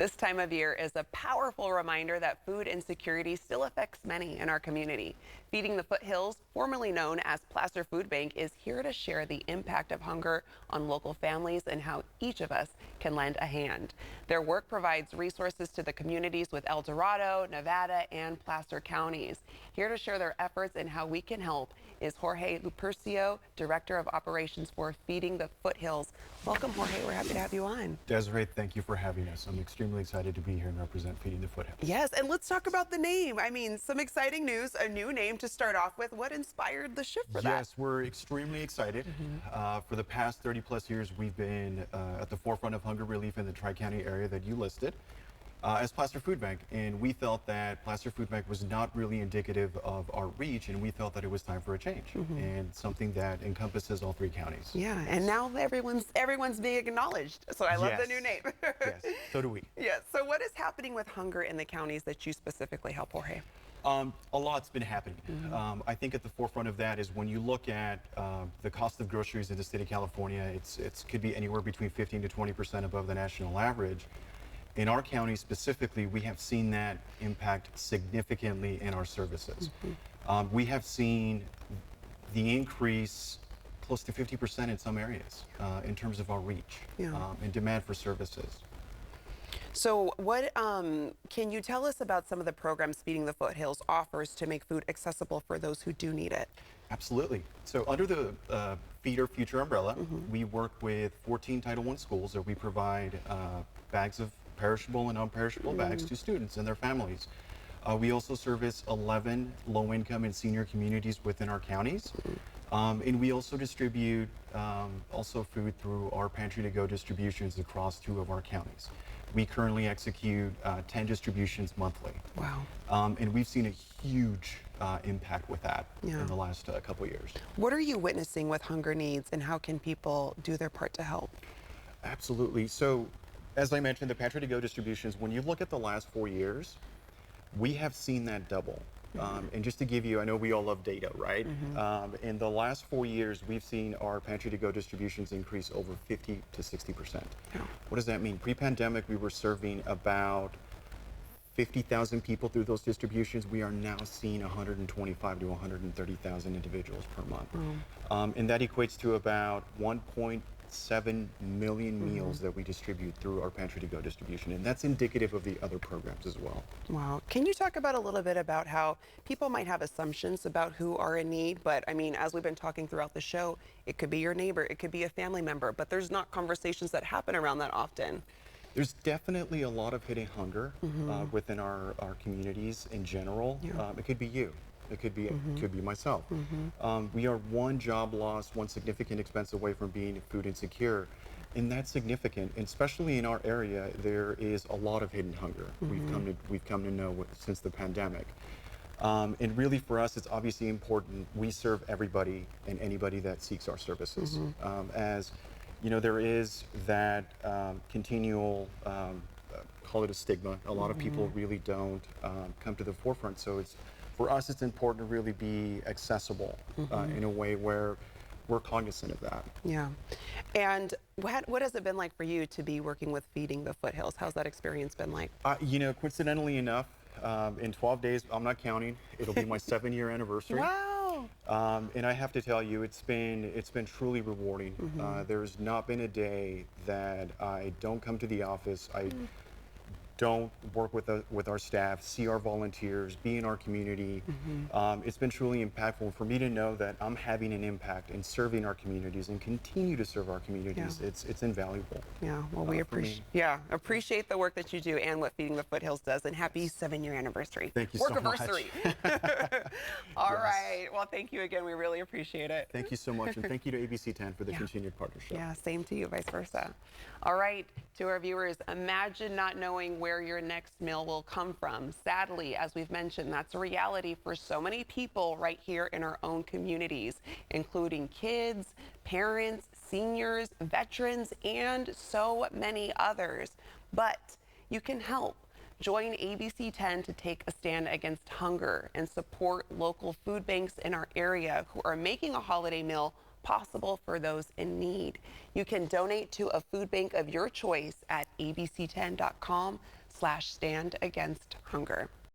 This time of year is a powerful reminder that food insecurity still affects many in our community. Feeding the Foothills, formerly known as Placer Food Bank, is here to share the impact of hunger on local families and how each of us can lend a hand. Their work provides resources to the communities with El Dorado, Nevada, and Placer counties. Here to share their efforts and how we can help is Jorge Lupercio, Director of Operations for Feeding the Foothills. Welcome, Jorge. We're happy to have you on. Desiree, thank you for having us. I'm extremely excited to be here and represent Feeding the Foothills. Yes, and let's talk about the name. I mean, some exciting news, a new name to start off with. What inspired the shift for that? Yes, we're extremely excited. For the past 30 plus years, we've been at the forefront of hunger relief in the Tri-County area that you listed as Placer Food Bank. And we felt that Placer Food Bank was not really indicative of our reach, and we felt that it was time for a change and something that encompasses all 3 counties. Yeah, and now everyone's being acknowledged. So I love the new name. Yes, so do we. Yes. So what is happening with hunger in the counties that you specifically help, Jorge? A lot's been happening. I think at the forefront of that is when you look at the cost of groceries in the state of California, it could be anywhere between 15 to 20% above the national average. In our county specifically, we have seen that impact significantly in our services. We have seen the increase close to 50% in some areas in terms of our reach and demand for services. So what can you tell us about some of the programs Feeding the Foothills offers to make food accessible for those who do need it? Absolutely. So under the Feed Our Future umbrella, we work with 14 Title I schools that we provide bags of perishable and non-perishable bags to students and their families. We also service 11 low-income and senior communities within our counties. And we also distribute food through our Pantry to Go distributions across 2 of our counties. We currently execute 10 distributions monthly. Wow. And we've seen a huge impact with that in the last couple of years. What are you witnessing with hunger needs, and how can people do their part to help? Absolutely. So, as I mentioned, the Pantry to Go distributions, when you look at the last 4 years, we have seen that double. And just to give you, I know we all love data, right? In the last 4 years, we've seen our Pantry to Go distributions increase over 50 to 60%. What does that mean? Pre-pandemic, we were serving about 50,000 people through those distributions. We are now seeing 125 to 130,000 individuals per month. And that equates to about 1.7 million meals that we distribute through our Pantry to Go distribution. And that's indicative of the other programs as well. Wow. Can you talk about a little bit about how people might have assumptions about who are in need? But I mean, as we've been talking throughout the show, it could be your neighbor, it could be a family member, but there's not conversations that happen around that often. There's definitely a lot of hidden hunger within our communities in general. It could be you. It could be myself. We are one job loss, one significant expense away from being food insecure. And that's significant, and especially in our area, there is a lot of hidden hunger. We've come to know since the pandemic. And really for us, it's obviously important we serve everybody and anybody that seeks our services. As you know, there is that continual, call it a stigma. A lot of people really don't come to the forefront. So for us, it's important to really be accessible in a way where we're cognizant of that. Yeah. And what has it been like for you to be working with Feeding the Foothills? How's that experience been like? You know, coincidentally enough, in 12 days, I'm not counting, it'll be my 7-year anniversary. Wow. And I have to tell you, it's been truly rewarding. There's not been a day that I don't come to the office, I don't work with our staff, see our volunteers, be in our community. It's been truly impactful for me to know that I'm having an impact in serving our communities and continue to serve our communities. It's invaluable. Yeah, well, we appreciate the work that you do and what Feeding the Foothills does, and happy 7-year anniversary. Thank you so much. All right, well, thank you again. We really appreciate it. Thank you so much, and thank you to ABC 10 for the continued partnership. Yeah, same to you, vice versa. All right, to our viewers, imagine not knowing where your next meal will come from. Sadly, as we've mentioned, that's a reality for so many people right here in our own communities, including kids, parents, seniors, veterans, and so many others. But you can help. Join ABC 10 to take a stand against hunger and support local food banks in our area who are making a holiday meal possible for those in need. You can donate to a food bank of your choice at abc10.com/standagainsthunger.